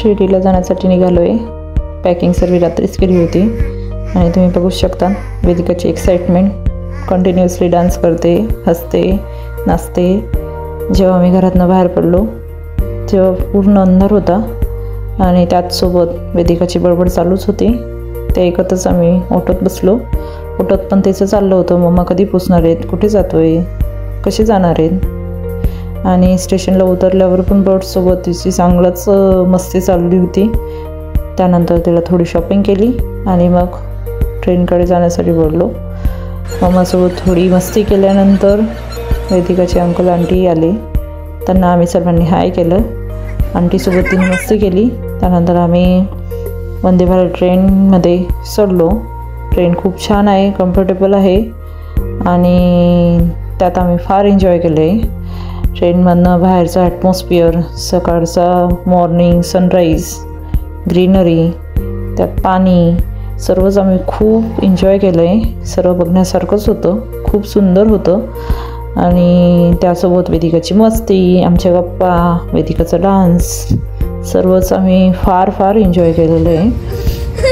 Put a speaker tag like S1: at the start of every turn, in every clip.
S1: शिर्डीला जाण्यासाठी निघालोय। पॅकिंग सर्व रात्रीच केली होती आणि तुम्ही बघू शकता वेदिकाची एक्साइटमेंट, कंटिन्युअसली डान्स करते, हसते, नाचते। जेव्हा मी घरातून बाहेर पडलो तेव्हा पूर्ण अंधार होता आणि त्याचसोबत वेदिकाची बडबड चालूच होती। ते ऐकतच आम्ही ऑटोत बसलो। ऑटोत पण त्याचं चाललं होतं, मम्मा कधी पोचणार आहेत, कुठे जातोय, कसे जाणार आहेत। आणि स्टेशनला उतरल्यावर पण बर्ड्ससोबत तिची चांगलंच मस्ती चालली होती। त्यानंतर तिला थोडी शॉपिंग केली आणि मग ट्रेनकडे जाण्यासाठी वळलो। मम्मासोबत थोडी मस्ती केल्यानंतर वेदिकाचे अंकल आंटी आले, त्यांना आम्ही सर्वांनी हाय केलं। आंटीसोबत तिने मस्ती केली। त्यानंतर आम्ही वंदे भारत ट्रेनमध्ये चढलो। ट्रेन खूप छान आहे, कम्फर्टेबल आहे आणि त्यात आम्ही फार एन्जॉय केलं आहे। ट्रेनमधनं बाहेरचं ॲटमॉस्फिअर, सकाळचा मॉर्निंग सनराईज, ग्रीनरी, त्यात पाणी, सर्वच आम्ही खूप एन्जॉय केलं आहे। सर्व बघण्यासारखंच होतं, खूप सुंदर होतं आणि त्यासोबत वेदिकाची मस्ती, आमच्या गप्पा, वेदिकाचा डान्स, सर्वच आम्ही फार एन्जॉय केलेलं आहे।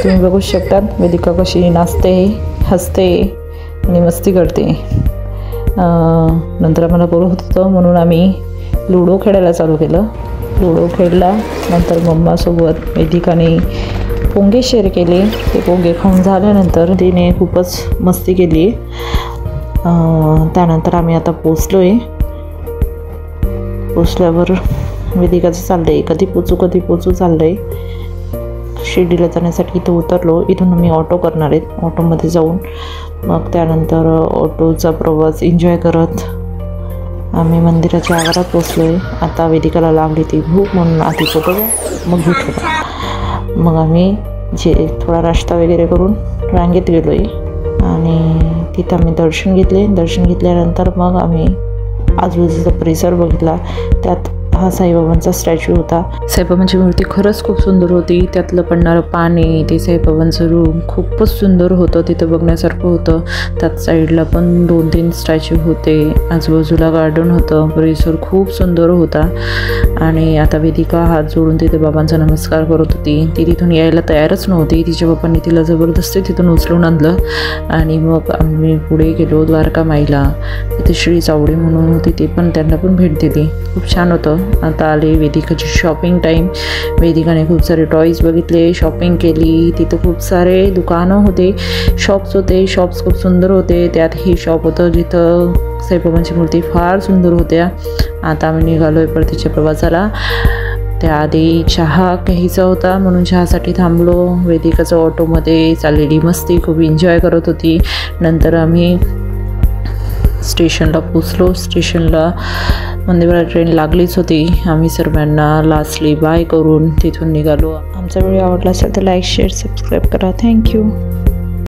S1: तुम्ही बघू शकता वेदिका कशी नाचते, हसते आणि मस्ती करते। नंतर आम्हाला बोर होत होतं म्हणून आम्ही लुडो खेळायला चालू केलं। लुडो खेळला, नंतर मम्मासोबत वेदिकाने पोंगे शेअर केले। ते पोंगे खाऊन झाल्यानंतर तिने खूपच मस्ती केली। त्यानंतर आम्ही आता पोचलो आहे। पोचल्यावर वेदिकाचं चाललं आहे कधी पोचू चाललं आहे। शिर्डीला जाण्यासाठी इथं उतरलो। इथून आम्ही ऑटो करणार आहेत। ऑटोमध्ये जाऊन मग त्यानंतर ऑटोचा प्रवास एन्जॉय करत आम्ही मंदिराच्या आवारात पोचलो आहे। आता वेदिकाला लागली ती भूक म्हणून आधी फोटो मग भूक होता। मग आम्ही थोडा नाश्ता वगैरे करून रांगेत गेलो आहे आणि तिथं आम्ही दर्शन घेतले। दर्शन घेतल्यानंतर मग आम्ही आजूबाजूचा परिसर बघितला। त्यात हा साईबाबांचा स्टॅच्यू होता। साईबाबांची मूर्ती खरंच खूप सुंदर होती। त्यातलं पडणारं पाणी, ते साईबाबांचं रूम खूपच सुंदर होतं, तिथं बघण्यासारखं होतं। त्यात साईडला पण 2-3 स्टॅच्यू होते, आजूबाजूला गार्डन होतं, परिसर खूप सुंदर होता। आणि आता वेदिका हात जोडून तिथे बाबांचा नमस्कार करत होती। ती तिथून यायला तयारच नव्हती। तिच्या बाबांनी तिला जबरदस्ती तिथून उचलून आणलं आणि मग आम्ही पुढे गेलो द्वारका माईला। तिथे श्री चावडी म्हणून होती, ती पण त्यांना पण भेट दिली, खूप छान होतं। आता आले वेदिकाची शॉपिंग टाईम। वेदिकाने खूप सारे टॉईज बघितले, शॉपिंग केली। तिथं खूप सारे दुकानं होते, शॉप्स होते। शॉप्स खूप सुंदर होते। त्यात हे शॉप होतं जिथं साईबाबांची मूर्ती फार सुंदर होत्या। आता आम्ही निघालोय परतीच्या प्रवासाला। त्याआधी चहा घ्यायचा होता म्हणून चहासाठी थांबलो। वेदिकाचं ऑटोमध्ये चाललेली मस्ती खूप एन्जॉय करत होती। नंतर आम्ही स्टेशनला पोचलो। स्टेशनला वंदे भारत ट्रेन लागलीच होती। आम्ही सर्वांना लास्टली बाय करून तिथून निघालो। आमचा व्हिडिओ आवडला असेल तर लाईक, शेअर, सबस्क्राईब करा। थँक्यू।